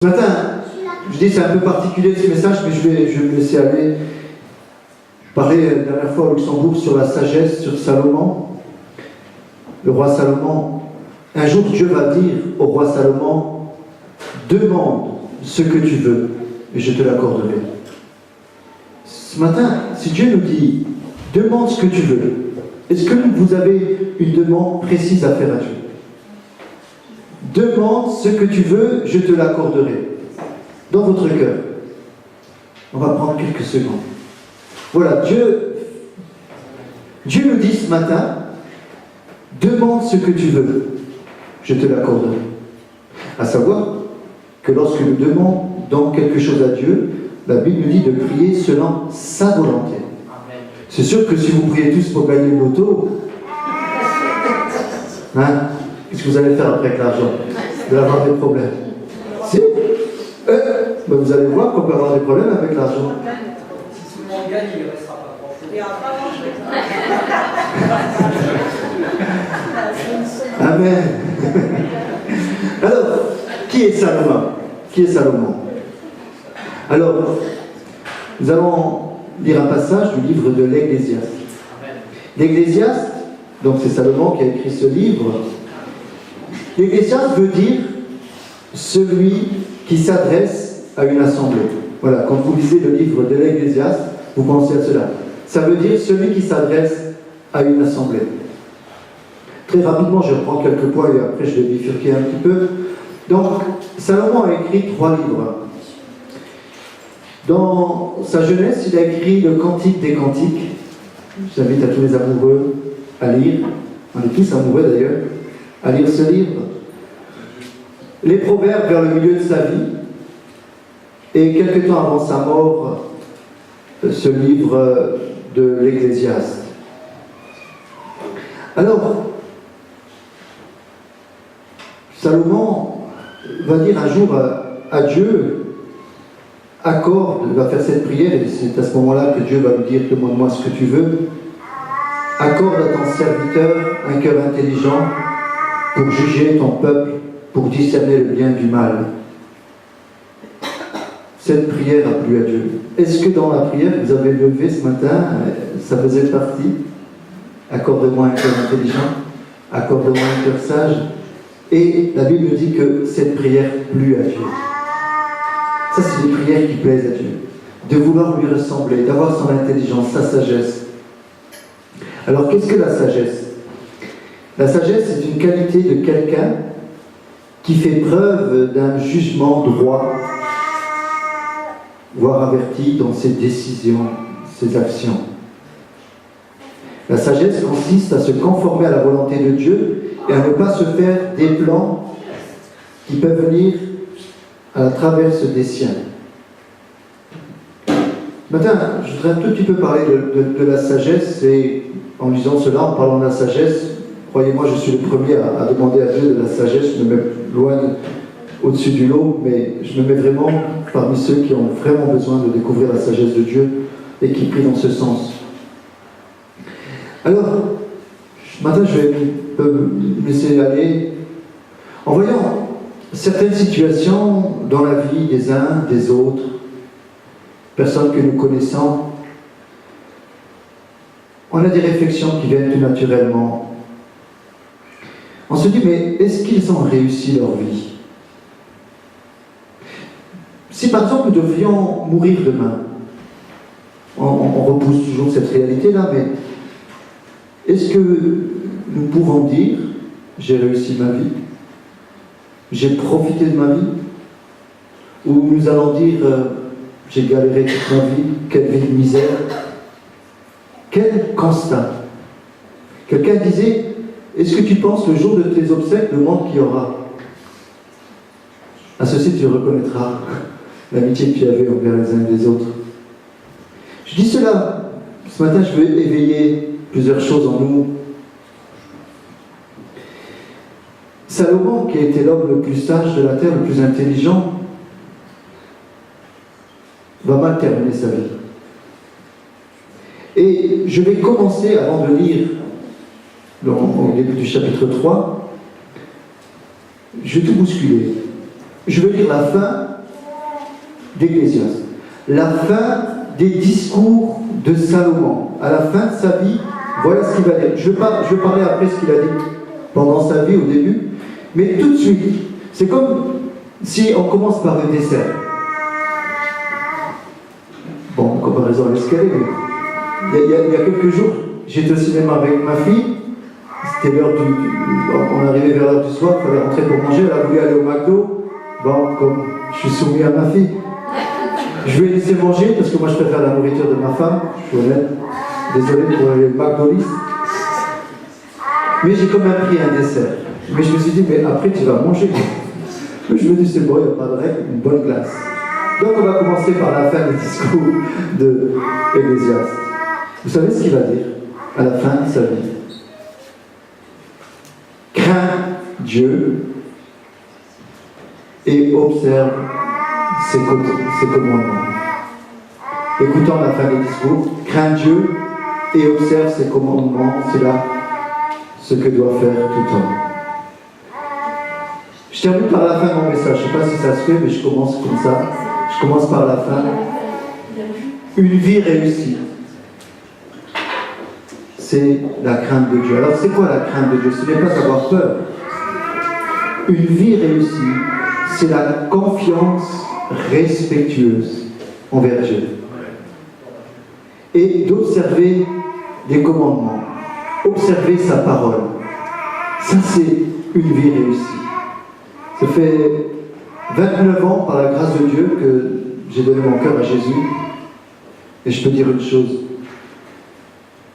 Ce matin, je dis c'est un peu particulier ce message, mais je vais me laisser aller. Je parlais la dernière fois au Luxembourg sur la sagesse, sur Salomon. Le roi Salomon, un jour Dieu va dire au roi Salomon, demande ce que tu veux et je te l'accorderai. Ce matin, si Dieu nous dit, demande ce que tu veux, est-ce que vous avez une demande précise à faire à Dieu? Demande ce que tu veux, je te l'accorderai. Dans votre cœur. On va prendre quelques secondes. Voilà, Dieu nous dit ce matin, demande ce que tu veux, je te l'accorderai. À savoir que lorsque nous demandons quelque chose à Dieu, la Bible nous dit de prier selon sa volonté. C'est sûr que si vous priez tous pour gagner le loto, qu'est-ce que vous allez faire après avec l'argent? Vous allez avoir des problèmes. Si ben vous allez voir qu'on peut avoir des problèmes avec l'argent. Si tout le monde gagne, il ne restera pas grand-chose. Amen. Alors, qui est Salomon? Qui est Salomon? Alors, nous allons lire un passage du livre de l'Ecclésiaste. L'Ecclésiaste, donc c'est Salomon qui a écrit ce livre. L'Ecclésiaste veut dire celui qui s'adresse à une assemblée. Voilà, quand vous lisez le livre de l'Ecclésiaste, vous pensez à cela. Ça veut dire celui qui s'adresse à une assemblée. Très rapidement, je reprends quelques points et après je vais bifurquer un petit peu. Donc, Salomon a écrit 3 livres. Dans sa jeunesse, il a écrit le Cantique des Cantiques. J'invite à tous les amoureux à lire, on est tous amoureux d'ailleurs, à lire ce livre. Les Proverbes vers le milieu de sa vie. Et quelque temps avant sa mort, ce livre de l'Ecclésiaste. Alors, Salomon va dire un jour à Dieu, accorde, il va faire cette prière, et c'est à ce moment-là que Dieu va lui dire, demande-moi ce que tu veux, accorde à ton serviteur un cœur intelligent pour juger ton peuple, pour discerner le bien du mal. Cette prière a plu à Dieu. Est-ce que dans la prière que vous avez levée ce matin, ça faisait partie? Accorde-moi un cœur intelligent, accorde-moi un cœur sage. Et la Bible dit que cette prière plut à Dieu. Ça, c'est des prières qui plaisent à Dieu. De vouloir lui ressembler, d'avoir son intelligence, sa sagesse. Alors, qu'est-ce que la sagesse? La sagesse, c'est une qualité de quelqu'un qui fait preuve d'un jugement droit, voire averti dans ses décisions, ses actions. La sagesse consiste à se conformer à la volonté de Dieu et à ne pas se faire des plans qui peuvent venir à la traverse des siens. Maintenant, je voudrais un tout petit peu parler de la sagesse, et en lisant cela, en parlant de la sagesse, croyez-moi, je suis le premier à demander à Dieu de la sagesse, je me mets loin au-dessus du lot, mais je me mets vraiment parmi ceux qui ont vraiment besoin de découvrir la sagesse de Dieu et qui prient dans ce sens. Alors, ce matin, je vais me laisser aller en voyant certaines situations dans la vie des uns, des autres, personnes que nous connaissons. On a des réflexions qui viennent tout naturellement. On se dit, mais est-ce qu'ils ont réussi leur vie? Si par exemple nous devions mourir demain, on repousse toujours cette réalité-là, mais est-ce que nous pouvons dire, j'ai réussi ma vie, j'ai profité de ma vie, ou nous allons dire, j'ai galéré toute ma vie, quelle vie de misère? Quel constat? Quelqu'un disait, est-ce que tu penses le jour de tes obsèques, le monde qu'il y aura? À ceci tu reconnaîtras l'amitié que tu avais envers les uns et les autres. Je dis cela, ce matin je veux éveiller plusieurs choses en nous. Salomon, qui a été l'homme le plus sage de la terre, le plus intelligent, va mal terminer sa vie. Et je vais commencer, avant de lire au début du chapitre 3, je vais tout bousculer. Je vais lire la fin d'Ecclésiaste. La fin des discours de Salomon. À la fin de sa vie, voilà ce qu'il va dire. Je vais parler après ce qu'il a dit pendant sa vie au début, mais tout de suite, c'est comme si on commence par le dessert. Bon, en comparaison avec ce qu'elle est, mais il y a quelques jours, j'étais au cinéma avec ma fille, c'était l'heure on arrivait vers l'heure du soir, il fallait rentrer pour manger, elle a voulu aller au McDo. Bon, comme je suis soumis à ma fille, je lui ai laissé manger parce que moi je préfère la nourriture de ma femme, je suis honnête, désolé pour les McDonald's. Mais j'ai quand même pris un dessert. Mais je me suis dit, mais après tu vas manger. Mais je me dis, c'est bon, il n'y a pas de règle, une bonne glace. Donc on va commencer par la fin du discours de Ecclésiaste. Vous savez ce qu'il va dire à la fin de sa vie? Crains Dieu et observe ses commandements. Écoutons la fin du discours. Crains Dieu et observe ses commandements. C'est là ce que doit faire tout homme. Je termine par la fin de mon message. Je ne sais pas si ça se fait, mais je commence comme ça. Je commence par la fin. Une vie réussie. C'est la crainte de Dieu. Alors c'est quoi la crainte de Dieu? Ce n'est pas avoir peur. Une vie réussie, c'est la confiance respectueuse envers Dieu. Et d'observer les commandements. Observer sa parole. Ça c'est une vie réussie. Ça fait 29 ans, par la grâce de Dieu, que j'ai donné mon cœur à Jésus. Et je peux dire une chose,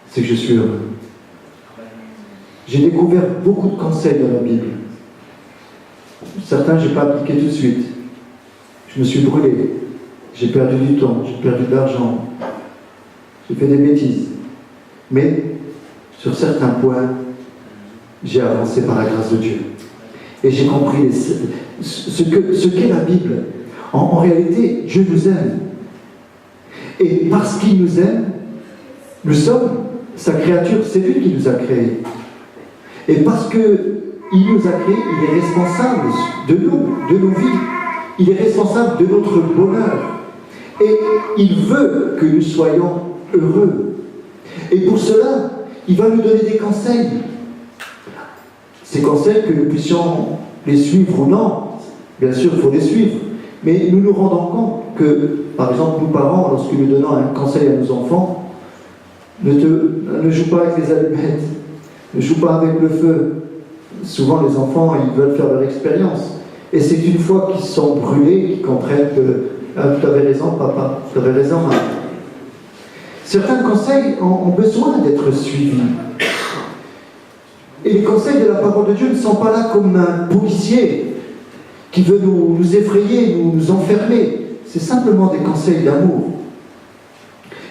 c'est que je suis heureux. J'ai découvert beaucoup de conseils dans la Bible. Certains, je n'ai pas appliqué tout de suite. Je me suis brûlé. J'ai perdu du temps, j'ai perdu de l'argent. J'ai fait des bêtises. Mais, sur certains points, j'ai avancé par la grâce de Dieu. Et j'ai compris ce qu'est la Bible. En réalité, Dieu nous aime. Et parce qu'il nous aime, nous sommes sa créature, c'est lui qui nous a créés. Et parce qu'il nous a créés, il est responsable de nos vies. Il est responsable de notre bonheur. Et il veut que nous soyons heureux. Et pour cela, il va nous donner des conseils. Ces conseils, que nous puissions les suivre ou non, bien sûr, il faut les suivre. Mais nous nous rendons compte que, par exemple, nous parents, lorsque nous donnons un conseil à nos enfants, ne joue pas avec les allumettes, ne joue pas avec le feu. Souvent, les enfants, ils veulent faire leur expérience. Et c'est une fois qu'ils sont brûlés qu'ils comprennent que tu avais raison, papa, tu avais raison, maman. Certains conseils ont besoin d'être suivis. Et les conseils de la parole de Dieu ne sont pas là comme un policier qui veut nous effrayer, nous enfermer. C'est simplement des conseils d'amour.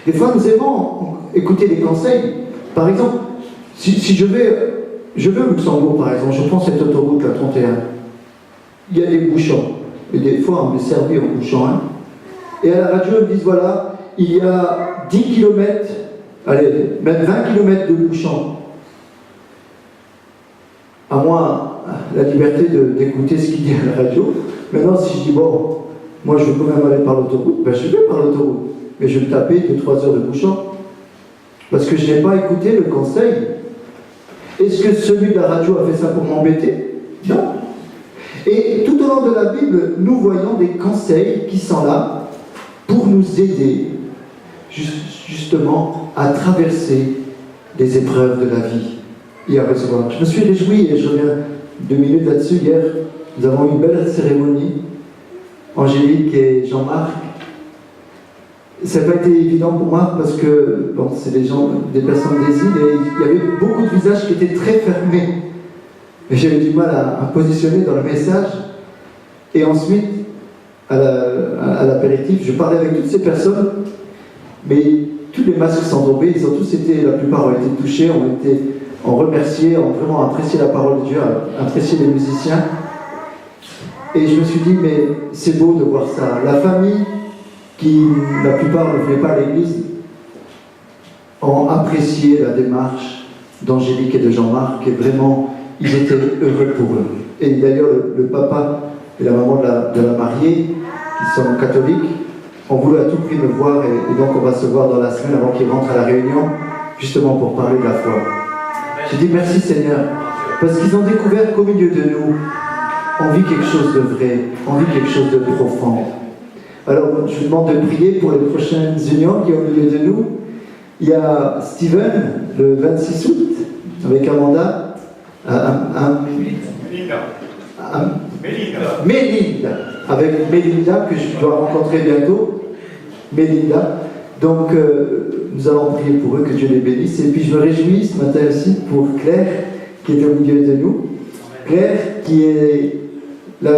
Des fois, nous aimons écouter des conseils. Par exemple, si je vais au Luxembourg, par exemple, je prends cette autoroute, la 31. Il y a des bouchons. Et des fois, on est servi en bouchon 1. Et à la radio, ils me disent, voilà, il y a 10 km, allez, même 20 km de bouchons. À moi, la liberté d'écouter ce qu'il dit à la radio. Maintenant, si je dis, bon, moi je veux quand même aller par l'autoroute, ben je vais par l'autoroute. Mais je vais me taper 2-3 heures de bouchon. Parce que je n'ai pas écouté le conseil. Est-ce que celui de la radio a fait ça pour m'embêter? Non. Et tout au long de la Bible, nous voyons des conseils qui sont là pour nous aider justement à traverser les épreuves de la vie et à recevoir. Je me suis réjoui, et je reviens 2 minutes là-dessus, hier, nous avons eu une belle cérémonie, Angélique et Jean-Marc. Ça n'a pas été évident pour moi parce que, bon, c'est des personnes des îles, et il y avait beaucoup de visages qui étaient très fermés. Et j'avais du mal à positionner dans le message. Et ensuite, à l'apéritif, je parlais avec toutes ces personnes, mais tous les masques sont tombés, ils ont tous été, la plupart ont été touchés, ont remercié, ont vraiment apprécié la parole de Dieu, apprécié les musiciens. Et je me suis dit, mais c'est beau de voir ça. La famille, qui la plupart ne venaient pas à l'église, ont apprécié la démarche d'Angélique et de Jean-Marc, et vraiment, ils étaient heureux pour eux. Et d'ailleurs, le papa et la maman de la mariée, ils sont catholiques, ont voulu à tout prix me voir et donc on va se voir dans la semaine avant qu'ils rentrent à la réunion, justement pour parler de la foi. J'ai dit merci Seigneur, parce qu'ils ont découvert qu'au milieu de nous, on vit quelque chose de vrai, on vit quelque chose de profond. Alors je vous demande de prier pour les prochaines unions qui sont au milieu de nous. Il y a Steven, le 26 août, avec Amanda, Mélinda, avec Mélinda, que je dois rencontrer bientôt. Mélinda. Donc, nous allons prier pour eux, que Dieu les bénisse. Et puis, je me réjouis ce matin aussi pour Claire, qui est au milieu de nous. Claire, qui est là,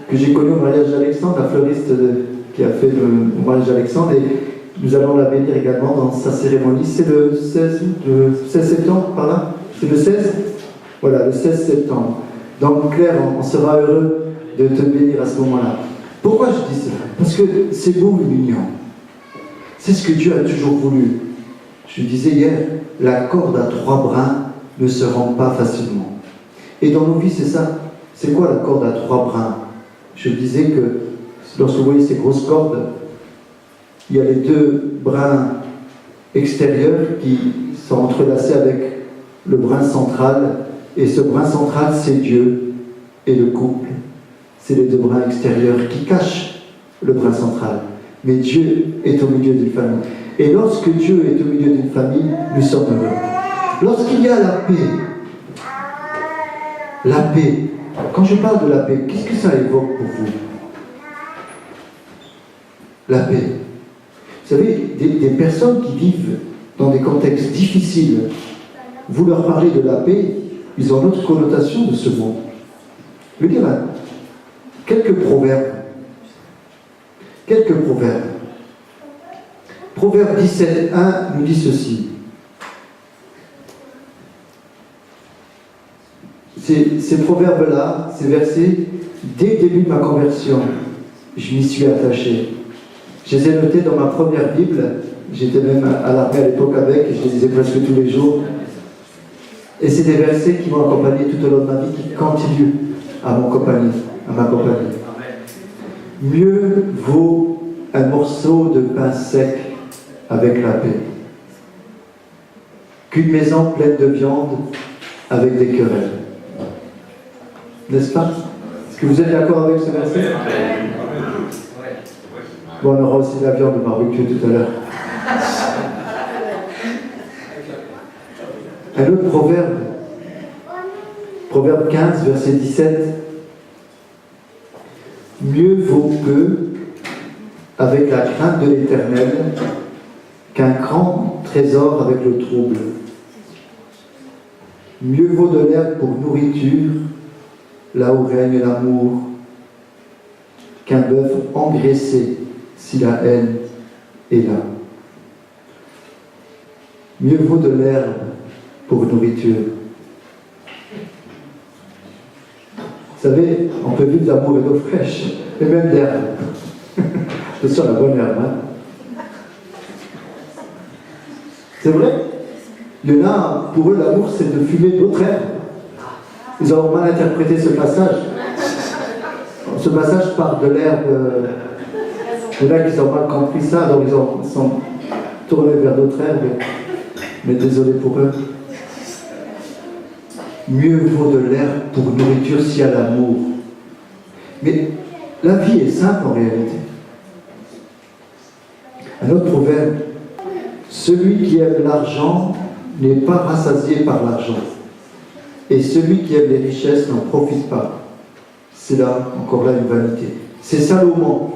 que j'ai connue au mariage d'Alexandre, la fleuriste qui a fait le mariage d'Alexandre. Et nous allons la bénir également dans sa cérémonie. C'est le 16 août, le 16 septembre, par là. C'est le 16 ? Voilà, le 16 septembre. Donc Claire, on sera heureux de te bénir à ce moment-là. Pourquoi je dis cela? Parce que c'est beau une union. C'est ce que Dieu a toujours voulu. Je disais hier, la corde à 3 brins ne se rend pas facilement. Et dans nos vies, c'est ça. C'est quoi la corde à 3 brins? Je disais que lorsque vous voyez ces grosses cordes, il y a les 2 brins extérieurs qui sont entrelacés avec le brin central. Et ce brin central, c'est Dieu et le couple. C'est les 2 brins extérieurs qui cachent le brin central. Mais Dieu est au milieu d'une famille. Et lorsque Dieu est au milieu d'une famille, nous sommes heureux. Lorsqu'il y a la paix, quand je parle de la paix, qu'est-ce que ça évoque pour vous? La paix. Vous savez, des personnes qui vivent dans des contextes difficiles, vous leur parlez de la paix, ils ont d'autres connotations de ce mot. Je veux dire, quelques proverbes. Quelques proverbes. Proverbe 17.1 nous dit ceci. Ces proverbes-là, ces versets, dès le début de ma conversion, je m'y suis attaché. Je les ai notés dans ma première Bible. J'étais même à l'armée à l'époque avec, et je les lisais presque tous les jours. Et c'est des versets qui m'ont accompagné tout au long de ma vie, qui continuent à m'accompagner. Mieux vaut un morceau de pain sec avec la paix qu'une maison pleine de viande avec des querelles. N'est-ce pas? Est-ce que vous êtes d'accord avec ce verset? Bon, on aura aussi la viande de barbecue tout à l'heure. Un autre proverbe, Proverbe 15, verset 17. Mieux vaut peu, avec la crainte de l'Éternel, qu'un grand trésor avec le trouble. Mieux vaut de l'herbe pour nourriture, là où règne l'amour, qu'un bœuf engraissé, si la haine est là. Mieux vaut de l'herbe pour nourriture. Vous savez, on peut vivre d'amour et d'eau fraîche, et même d'herbe. Attention, la bonne herbe, hein. C'est vrai. Il y en a, pour eux, l'amour, c'est de fumer d'autres herbes. Ils ont mal interprété ce passage. Ce passage parle de l'herbe. Il y en a qui ont mal compris ça, donc ils sont tournés vers d'autres herbes. Mais désolé pour eux. Mieux vaut de l'herbe pour nourriture s'il y a l'amour. Mais la vie est simple en réalité. Un autre proverbe. Celui qui aime l'argent n'est pas rassasié par l'argent. Et celui qui aime les richesses n'en profite pas. C'est là, encore là, une vanité. C'est Salomon,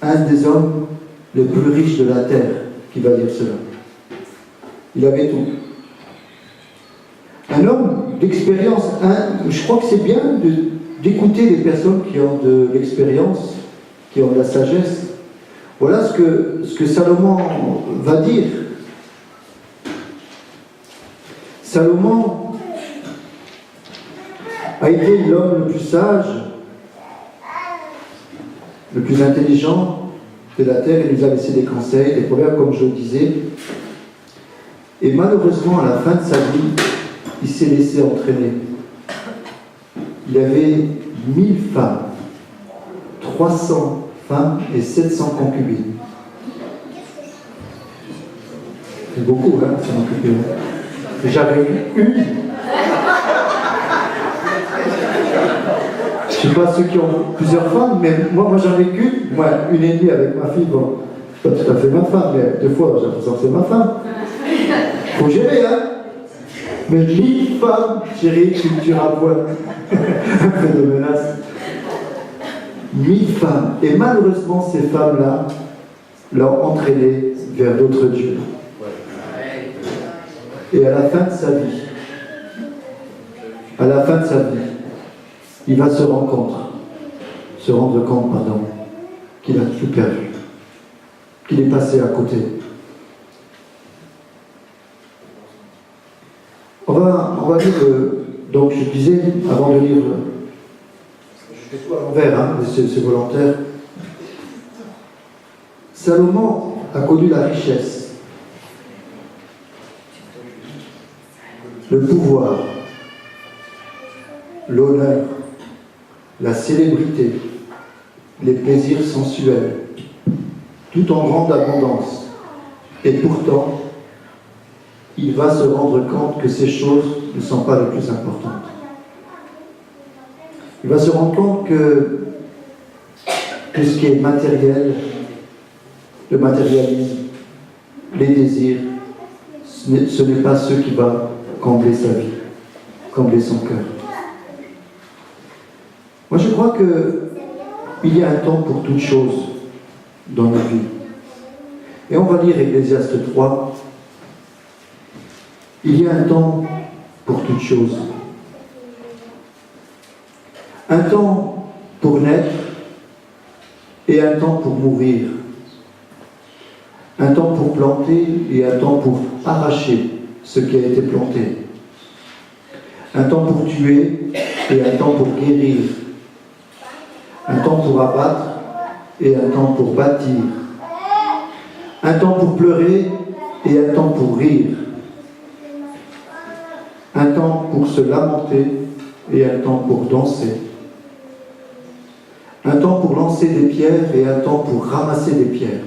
un des hommes les plus riches de la terre, qui va dire cela. Il avait tout. Un homme d'expérience, je crois que c'est bien d'écouter les personnes qui ont de l'expérience, qui ont de la sagesse. Voilà ce que Salomon va dire. Salomon a été l'homme le plus sage, le plus intelligent de la terre. Il nous a laissé des conseils, des proverbes, comme je le disais. Et malheureusement, à la fin de sa vie, il s'est laissé entraîner. Il avait 1000 femmes, 300 femmes et 700 concubines. C'est beaucoup, hein, 700 concubines. J'avais une. Je ne sais pas ceux qui ont plusieurs femmes, mais moi j'en ai qu'une. Moi, une et demie avec ma fille, bon, c'est pas tout à fait ma femme, mais 2 fois, j'ai l'impression que c'est ma femme. Faut gérer, hein. Mais 1000 femmes, chérie, tu ravoines. Un peu de menace. 1000 femmes. Et malheureusement, ces femmes-là l'ont entraîné vers d'autres dieux. Et à la fin de sa vie, il va se rendre compte, qu'il a tout perdu, qu'il est passé à côté. On va lire, donc je disais, avant de lire, je fais tout à l'envers, hein, c'est volontaire. Salomon a connu la richesse, le pouvoir, l'honneur, la célébrité, les plaisirs sensuels, tout en grande abondance. Et pourtant, il va se rendre compte que ces choses ne sont pas les plus importantes. Il va se rendre compte que tout ce qui est matériel, le matérialisme, les désirs, ce n'est pas ce qui va combler sa vie, combler son cœur. Moi, je crois qu'il y a un temps pour toutes choses dans nos vies. Et on va lire Ecclésiaste 3. Il y a un temps pour toutes choses. Un temps pour naître et un temps pour mourir. Un temps pour planter et un temps pour arracher ce qui a été planté. Un temps pour tuer et un temps pour guérir. Un temps pour abattre et un temps pour bâtir. Un temps pour pleurer et un temps pour rire. Un temps pour se lamenter et un temps pour danser. Un temps pour lancer des pierres et un temps pour ramasser des pierres.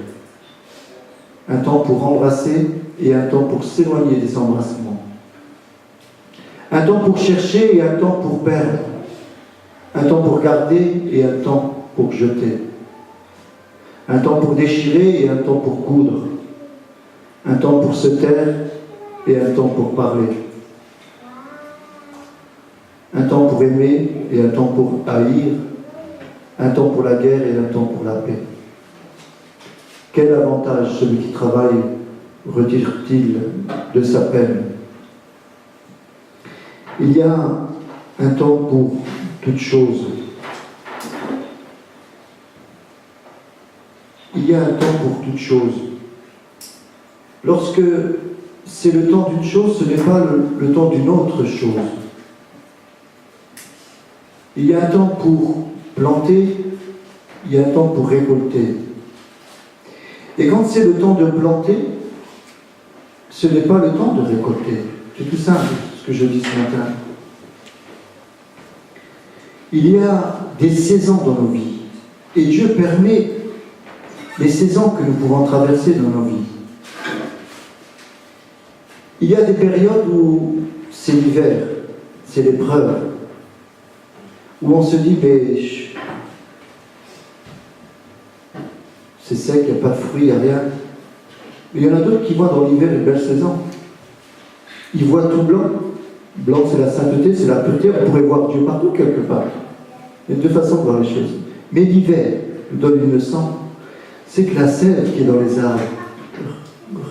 Un temps pour embrasser et un temps pour s'éloigner des embrassements. Un temps pour chercher et un temps pour perdre. Un temps pour garder et un temps pour jeter. Un temps pour déchirer et un temps pour coudre. Un temps pour se taire et un temps pour parler. Un temps pour aimer et un temps pour haïr. Un temps pour la guerre et un temps pour la paix. Quel avantage celui qui travaille retire-t-il de sa peine? Il y a un temps pour toutes choses. Il y a un temps pour toutes choses. Lorsque c'est le temps d'une chose, ce n'est pas le temps d'une autre chose. Il y a un temps pour planter, il y a un temps pour récolter. Et quand c'est le temps de planter, ce n'est pas le temps de récolter. C'est tout simple ce que je dis ce matin. Il y a des saisons dans nos vies. Et Dieu permet les saisons que nous pouvons traverser dans nos vies. Il y a des périodes où c'est l'hiver, c'est l'épreuve, où on se dit, mais c'est sec, il n'y a pas de fruits, il n'y a rien. Mais il y en a d'autres qui voient dans l'hiver une belle saison. Ils voient tout blanc. Blanc, c'est la sainteté, c'est la pureté. On pourrait voir Dieu partout, quelque part. Il y a deux façons de voir les choses. Mais l'hiver nous donne une leçon. C'est que la sève qui est dans les arbres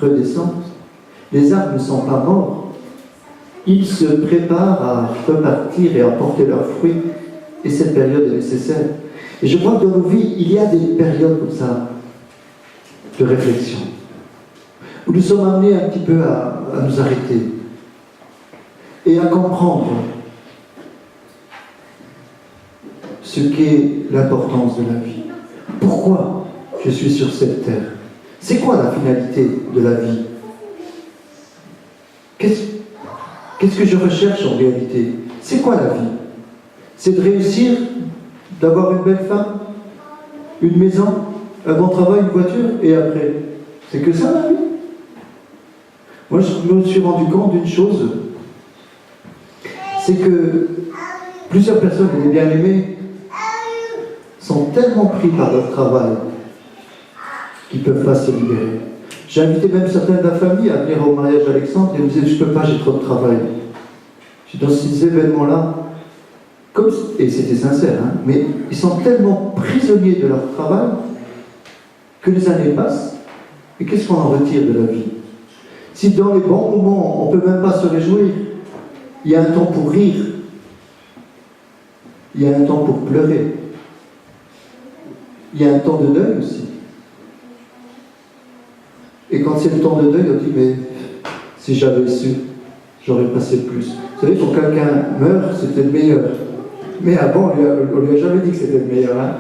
redescend. Les arbres ne sont pas morts. Ils se préparent à repartir et à porter leurs fruits. Et cette période est nécessaire. Et je crois que dans nos vies, il y a des périodes comme ça, de réflexion, où nous sommes amenés un petit peu à nous arrêter et à comprendre ce qu'est l'importance de la vie. Pourquoi je suis sur cette terre? C'est quoi la finalité de la vie? Qu'est-ce que je recherche en réalité? C'est quoi la vie? C'est de réussir, d'avoir une belle femme, une maison, un bon travail, une voiture, et après. C'est que ça la vie. Moi, je me suis rendu compte d'une chose, c'est que plusieurs personnes, les bien-aimés, sont tellement pris par leur travail qu'ils ne peuvent pas se libérer. J'ai invité même certains de la famille à venir au mariage d'Alexandre et ils me disaient, je ne peux pas, j'ai trop de travail. Dans ces événements-là, et c'était sincère, hein, mais ils sont tellement prisonniers de leur travail que les années passent, et qu'est-ce qu'on en retire de la vie? Si dans les bons moments, on ne peut même pas se réjouir, il y a un temps pour rire, il y a un temps pour pleurer, il y a un temps de deuil aussi. Et quand c'est le temps de deuil, on dit, mais si j'avais su, j'aurais passé plus. Vous savez, quand quelqu'un meurt, c'était le meilleur. Mais avant, on lui a jamais dit que c'était le meilleur. Hein.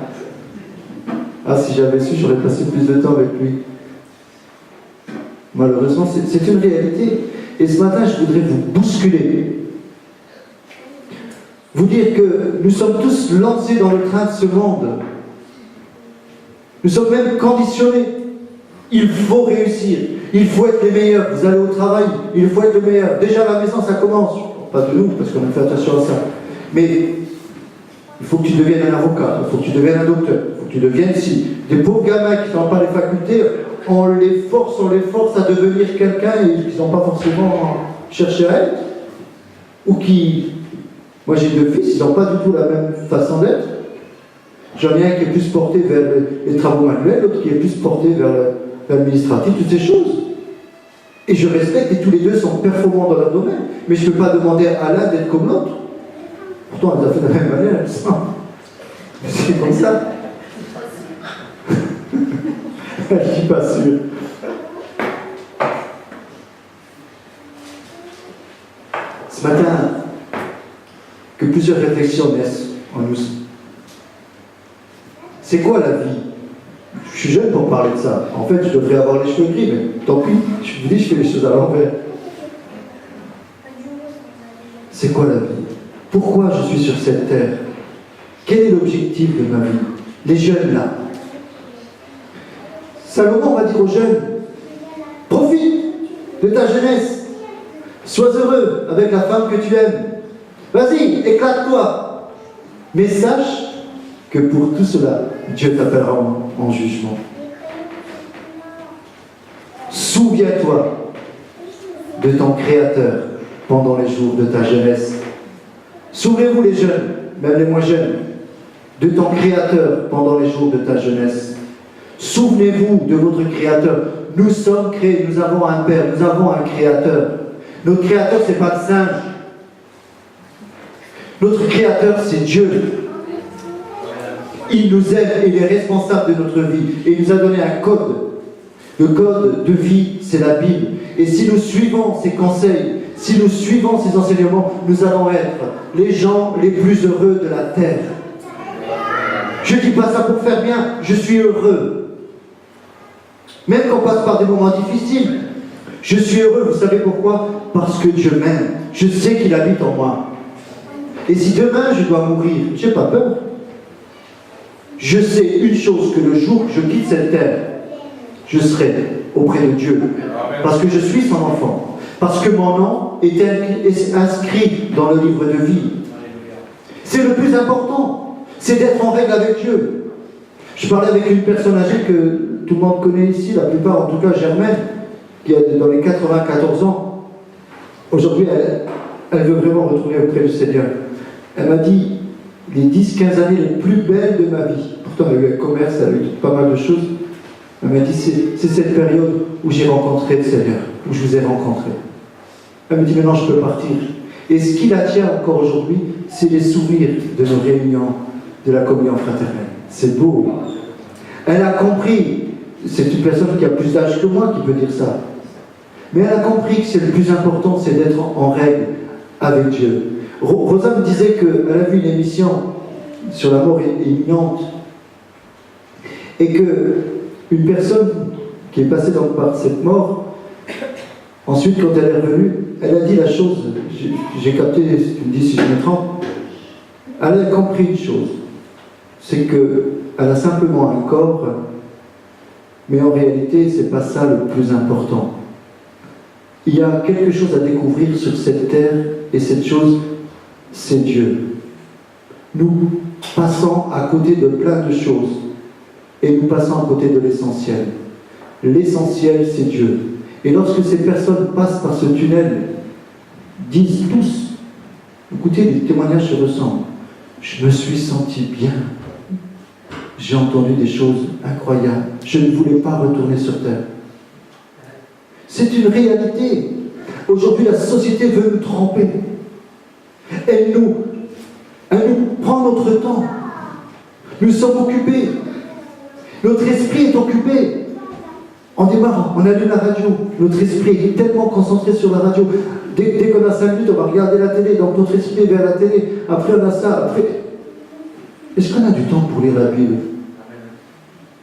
Ah, si j'avais su, j'aurais passé plus de temps avec lui. Malheureusement, c'est une réalité. Et ce matin, je voudrais vous bousculer. Vous dire que nous sommes tous lancés dans le train de ce monde. Nous sommes même conditionnés. Il faut réussir. Il faut être les meilleurs. Vous allez au travail, il faut être le meilleur. Déjà à la maison, ça commence. Pas de nous, parce qu'on a fait attention à ça. Mais il faut que tu deviennes un avocat, il faut que tu deviennes un docteur, il faut que tu deviennes ici. Des pauvres gamins qui n'ont pas les facultés, on les force à devenir quelqu'un et qui n'ont pas forcément cherché à être. Ou qui... Moi j'ai 2 fils, ils n'ont pas du tout la même façon d'être. J'en ai un qui est plus porté vers les travaux manuels, l'autre qui est plus porté vers l'administratif, toutes ces choses. Et je respecte, et tous les deux sont performants dans leur domaine. Mais je ne peux pas demander à l'un d'être comme l'autre. Pourtant, elle a fait de la même manière, elle sent. C'est comme ça. Je ne suis pas sûr. Ce matin, que plusieurs réflexions naissent en nous. C'est quoi la vie? Je suis jeune pour parler de ça. En fait, je devrais avoir les cheveux gris, mais tant pis, je vous dis, je fais les choses à l'envers. C'est quoi la vie? Pourquoi je suis sur cette terre? Quel est l'objectif de ma vie? Les jeunes là. Salomon va dire aux jeunes, profite de ta jeunesse. Sois heureux avec la femme que tu aimes. Vas-y, éclate-toi. Mais sache que pour tout cela, Dieu t'appellera en jugement. Souviens-toi de ton Créateur pendant les jours de ta jeunesse. Souvenez-vous les jeunes, même les moins jeunes, de ton Créateur pendant les jours de ta jeunesse. Souvenez-vous de votre Créateur. Nous sommes créés, nous avons un Père, nous avons un Créateur. Notre Créateur, ce n'est pas le singe. Notre Créateur, c'est Dieu. Il nous aime et il est responsable de notre vie. Et il nous a donné un code. Le code de vie, c'est la Bible. Et si nous suivons ses conseils, si nous suivons ses enseignements, nous allons être les gens les plus heureux de la terre. Je ne dis pas ça pour faire bien, je suis heureux. Même quand on passe par des moments difficiles, je suis heureux, vous savez pourquoi? Parce que Dieu m'aime. Je sais qu'il habite en moi. Et si demain je dois mourir, je n'ai pas peur. Je sais une chose, que le jour que je quitte cette terre, je serai auprès de Dieu. Parce que je suis son enfant. Parce que mon nom est inscrit dans le livre de vie. C'est le plus important. C'est d'être en règle avec Dieu. Je parlais avec une personne âgée que tout le monde connaît ici, la plupart, en tout cas Germaine, qui a dans les 94 ans. Aujourd'hui, elle veut vraiment retourner auprès du Seigneur. Elle m'a dit, les 10-15 années les plus belles de ma vie, pourtant elle a eu un commerce, elle a eu pas mal de choses, elle m'a dit, c'est cette période où j'ai rencontré le Seigneur, où je vous ai rencontré. Elle me dit, maintenant je peux partir. Et ce qui la tient encore aujourd'hui, c'est les souvenirs de nos réunions, de la communion fraternelle. C'est beau. Elle a compris, c'est une personne qui a plus d'âge que moi qui peut dire ça, mais elle a compris que c'est le plus important, c'est d'être en règle avec Dieu. Rosa me disait qu'elle a vu une émission sur la mort imminente et qu'une personne qui est passée par cette mort, ensuite quand elle est revenue, elle a dit la chose, j'ai capté, tu me dis si je me trompe, elle a compris une chose, c'est qu'elle a simplement un corps, mais en réalité, ce n'est pas ça le plus important. Il y a quelque chose à découvrir sur cette terre, et cette chose, c'est Dieu. Nous passons à côté de plein de choses, et nous passons à côté de l'essentiel. L'essentiel, c'est Dieu. Et lorsque ces personnes passent par ce tunnel, disent tous, écoutez, les témoignages se ressemblent. Je me suis senti bien. J'ai entendu des choses incroyables. Je ne voulais pas retourner sur terre. C'est une réalité. Aujourd'hui, la société veut nous tromper. Elle nous prend notre temps. Nous sommes occupés. Notre esprit est occupé. On démarre, on allume la radio. Notre esprit est tellement concentré sur la radio. Dès qu'on a 5 minutes, on va regarder la télé. Donc notre esprit est vers la télé. Après, on a ça. Après... Est-ce qu'on a du temps pour lire la Bible?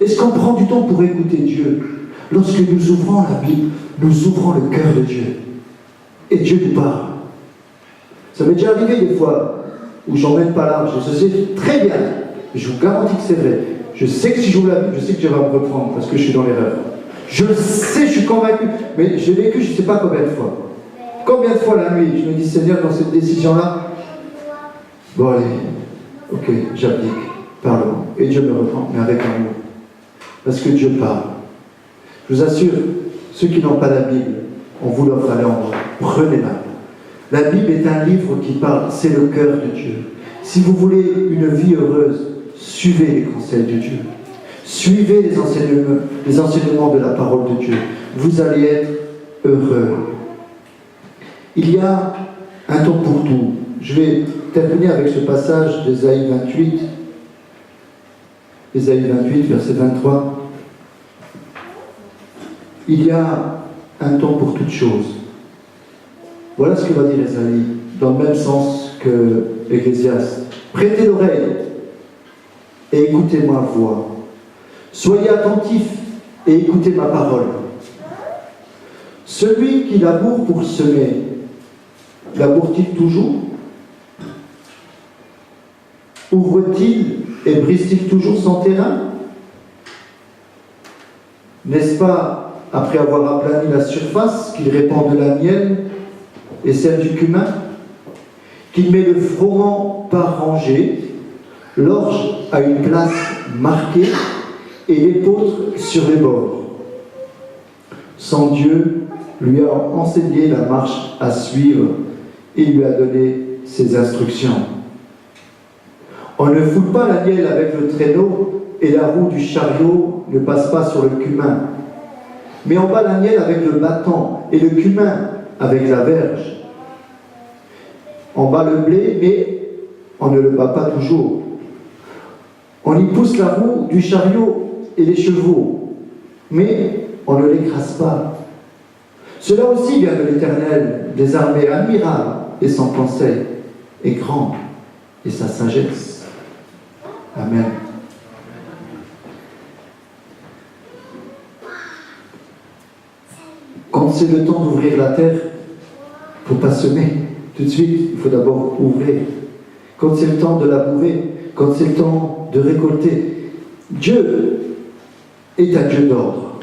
Est-ce qu'on prend du temps pour écouter Dieu? Lorsque nous ouvrons la Bible, nous ouvrons le cœur de Dieu. Et Dieu nous parle. Ça m'est déjà arrivé des fois où j'en mène pas large. Je sais très bien. Je vous garantis que c'est vrai. Je sais que si j'ouvre la Bible, je sais que Dieu va me reprendre parce que je suis dans l'erreur. Je le sais, je suis convaincu. Mais j'ai vécu, je ne sais pas combien de fois. Combien de fois la nuit, je me dis, Seigneur, dans cette décision-là, bon allez, ok, j'abdique, parle-moi. Et Dieu me reprend, mais avec amour. Parce que Dieu parle. Je vous assure, ceux qui n'ont pas la Bible, on vous l'offre à l'endroit. Prenez-la. La Bible est un livre qui parle, c'est le cœur de Dieu. Si vous voulez une vie heureuse, suivez les conseils de Dieu. Suivez les enseignements de la parole de Dieu. Vous allez être heureux. Il y a un temps pour tout. Je vais terminer avec ce passage d'Ésaïe 28. Ésaïe 28, verset 23. Il y a un temps pour toutes choses. Voilà ce que va dire Ésaïe, dans le même sens que Ecclésiaste. Prêtez l'oreille et écoutez ma voix. Soyez attentifs et écoutez ma parole. Celui qui laboure pour semer, laboure-t-il toujours? Ouvre-t-il et brise-t-il toujours son terrain? N'est-ce pas, après avoir aplani la surface, qu'il répand de la miel et celle du cumin, qu'il met le froment par rangée, l'orge à une place marquée et l'épeautre sur les bords. Son Dieu lui a enseigné la marche à suivre et lui a donné ses instructions. On ne foule pas la miel avec le traîneau et la roue du chariot ne passe pas sur le cumin. Mais on bat la miel avec le bâton et le cumin avec la verge. On bat le blé, mais on ne le bat pas toujours. On y pousse la roue du chariot et les chevaux, mais on ne l'écrase pas. Cela aussi vient de l'Éternel, des armées admirables, et son conseil est grand, et sa sagesse. Amen. Quand c'est le temps d'ouvrir la terre, il ne faut pas semer tout de suite, il faut d'abord ouvrir. Quand c'est le temps de labourer, quand c'est le temps de récolter, Dieu est un Dieu d'ordre.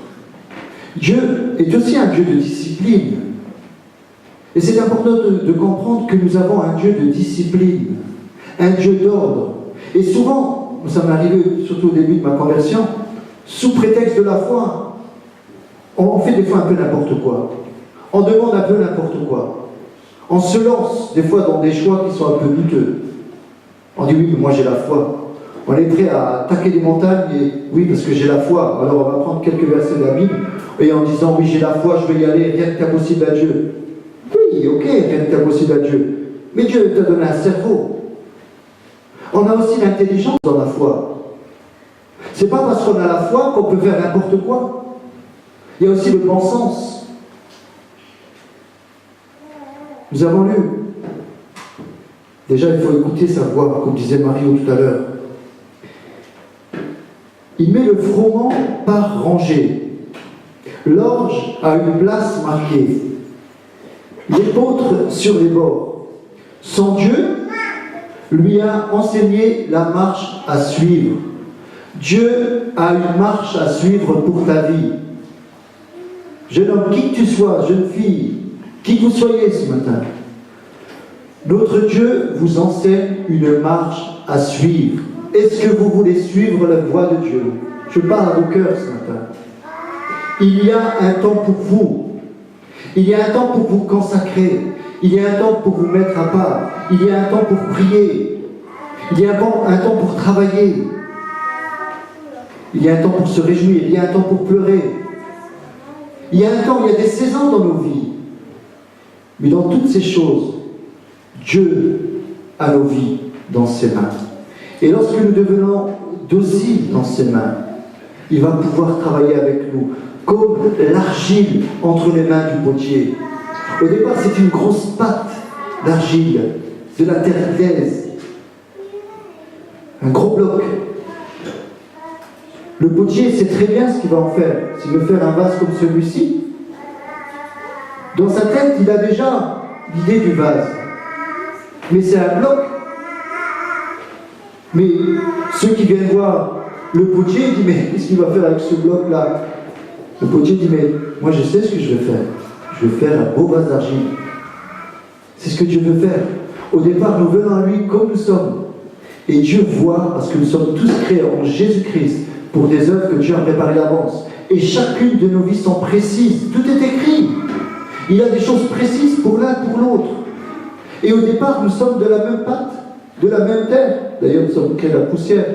Dieu est aussi un Dieu de discipline. Et c'est important de comprendre que nous avons un Dieu de discipline, un Dieu d'ordre. Et souvent, ça m'est arrivé surtout au début de ma conversion, sous prétexte de la foi, on fait des fois un peu n'importe quoi. On demande un peu n'importe quoi. On se lance des fois dans des choix qui sont un peu douteux. On dit oui, mais moi j'ai la foi. On est prêt à attaquer des montagnes et oui, parce que j'ai la foi. Alors on va prendre quelques versets de la Bible et en disant oui, j'ai la foi, je vais y aller, rien n'est impossible à Dieu. Oui, ok, rien n'est impossible à Dieu. Mais Dieu t'a donné un cerveau. On a aussi l'intelligence dans la foi. C'est pas parce qu'on a la foi qu'on peut faire n'importe quoi. Il y a aussi le bon sens. Nous avons lu. Déjà, il faut écouter sa voix, comme disait Mario tout à l'heure. Il met le froment par rangée. L'orge a une place marquée. L'épeautre sur les bords. Son Dieu lui a enseigné la marche à suivre. Dieu a une marche à suivre pour ta vie. Jeune homme, qui que tu sois, jeune fille, qui que vous soyez ce matin, notre Dieu vous enseigne une marche à suivre. Est-ce que vous voulez suivre la voie de Dieu? Je parle à vos cœurs ce matin. Il y a un temps pour vous. Il y a un temps pour vous consacrer. Il y a un temps pour vous mettre à part. Il y a un temps pour prier. Il y a un temps pour travailler. Il y a un temps pour se réjouir. Il y a un temps pour pleurer. Il y a un temps, il y a des saisons dans nos vies. Mais dans toutes ces choses, Dieu a nos vies dans ses mains. Et lorsque nous devenons dociles dans ses mains, il va pouvoir travailler avec nous, comme l'argile entre les mains du potier. Au départ, c'est une grosse pâte d'argile, de la terre glaise, un gros bloc. Le potier sait très bien ce qu'il va en faire. S'il veut faire un vase comme celui-ci, dans sa tête, il a déjà l'idée du vase. Mais c'est un bloc. Mais ceux qui viennent voir le potier, ils disent, mais qu'est-ce qu'il va faire avec ce bloc-là? Le potier dit, mais moi je sais ce que je vais faire. Je vais faire un beau vase d'argile. C'est ce que Dieu veut faire. Au départ, nous venons à lui comme nous sommes. Et Dieu voit, parce que nous sommes tous créés en Jésus-Christ, pour des œuvres que Dieu a préparées d'avance. Et chacune de nos vies sont précises. Tout est écrit. Il y a des choses précises pour l'un, pour l'autre. Et au départ, nous sommes de la même pâte, de la même terre. D'ailleurs, nous sommes créés de la poussière.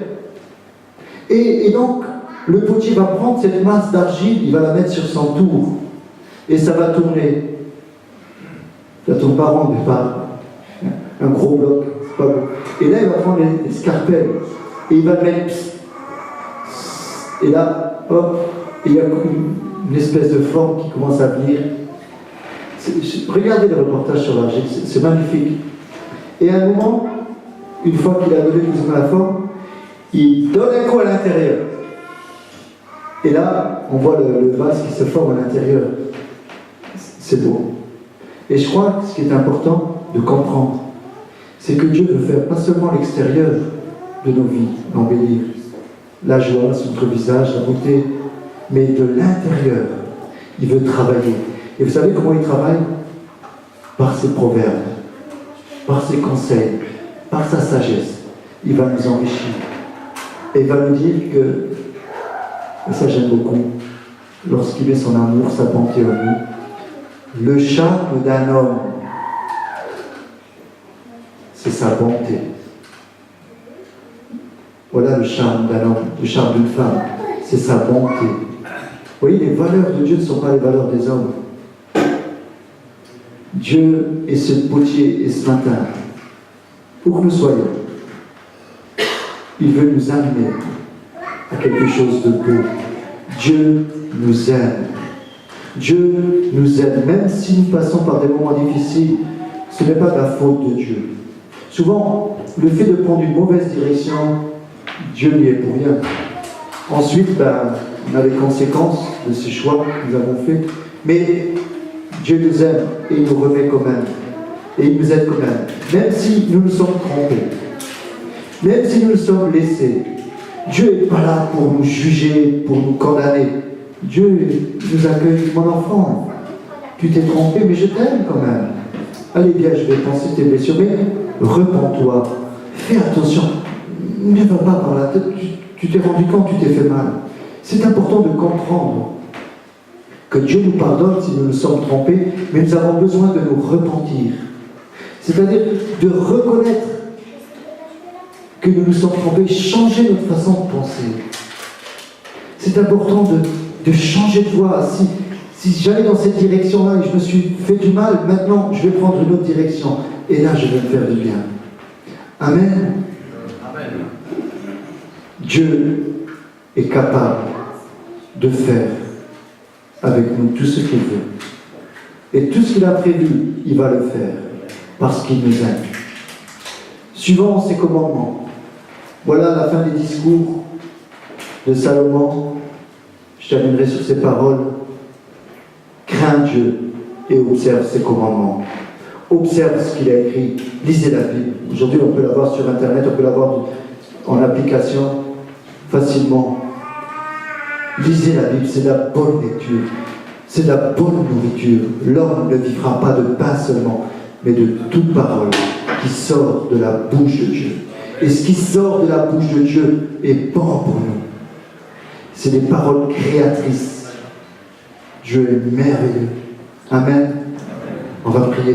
Et donc, le potier va prendre cette masse d'argile, il va la mettre sur son tour. Et ça va tourner. Ça ne tourne pas rond, mais pas un gros bloc. C'est pas bon. Et là, il va prendre les scarpelles. Et il va le mettre. Et là, hop, il y a une espèce de forme qui commence à venir. Regardez le reportage sur l'argile, c'est magnifique. Et à un moment, une fois qu'il a donné plus ou moins la forme, il donne un coup à l'intérieur. Et là, on voit le vase qui se forme à l'intérieur. C'est beau. Et je crois que ce qui est important de comprendre, c'est que Dieu veut faire pas seulement l'extérieur de nos vies, embellir la joie sur notre visage, la beauté, mais de l'intérieur. Il veut travailler. Et vous savez comment il travaille? Par ses proverbes, par ses conseils, par sa sagesse. Il va nous enrichir. Et il va nous dire que, et ça j'aime beaucoup, lorsqu'il met son amour, sa bonté en nous, le charme d'un homme, c'est sa bonté. Voilà le charme d'un homme, le charme d'une femme, c'est sa bonté. Vous voyez, les valeurs de Dieu ne sont pas les valeurs des hommes. Dieu est ce potier, et ce matin, où que nous soyons, il veut nous amener à quelque chose de beau. Dieu nous aime. Dieu nous aime, même si nous passons par des moments difficiles, ce n'est pas la faute de Dieu. Souvent, le fait de prendre une mauvaise direction, Dieu n'y est pour rien. Ensuite, on a les conséquences de ces choix que nous avons faits. Mais Dieu nous aime et il nous remet quand même. Et il nous aide quand même. Même si nous nous sommes trompés. Même si nous nous sommes laissés. Dieu n'est pas là pour nous juger, pour nous condamner. Dieu nous accueille, mon enfant. Tu t'es trompé, mais je t'aime quand même. Allez bien, je vais penser tes blessures, mais repens-toi. Fais attention. Ne va pas par la tête. Tu t'es rendu compte, tu t'es fait mal. C'est important de comprendre que Dieu nous pardonne si nous nous sommes trompés, mais nous avons besoin de nous repentir. C'est-à-dire de reconnaître que nous nous sommes trompés, changer notre façon de penser. C'est important de changer de voie. Si j'allais dans cette direction-là et je me suis fait du mal, maintenant je vais prendre une autre direction. Et là, je vais me faire du bien. Amen. Amen. Dieu est capable de faire avec nous tout ce qu'il veut. Et tout ce qu'il a prévu, il va le faire. Parce qu'il nous aime. Suivant ses commandements. Voilà la fin des discours de Salomon. Je terminerai sur ces paroles. Crains Dieu et observe ses commandements. observe ce qu'il a écrit, lisez la Bible. Aujourd'hui, on peut l'avoir sur Internet, on peut l'avoir en application facilement. Lisez la Bible, c'est de la bonne lecture, c'est de la bonne nourriture. L'homme ne vivra pas de pain seulement, mais de toute parole qui sort de la bouche de Dieu. Et ce qui sort de la bouche de Dieu est bon pour nous. C'est des paroles créatrices. Dieu est merveilleux. Amen. On va prier.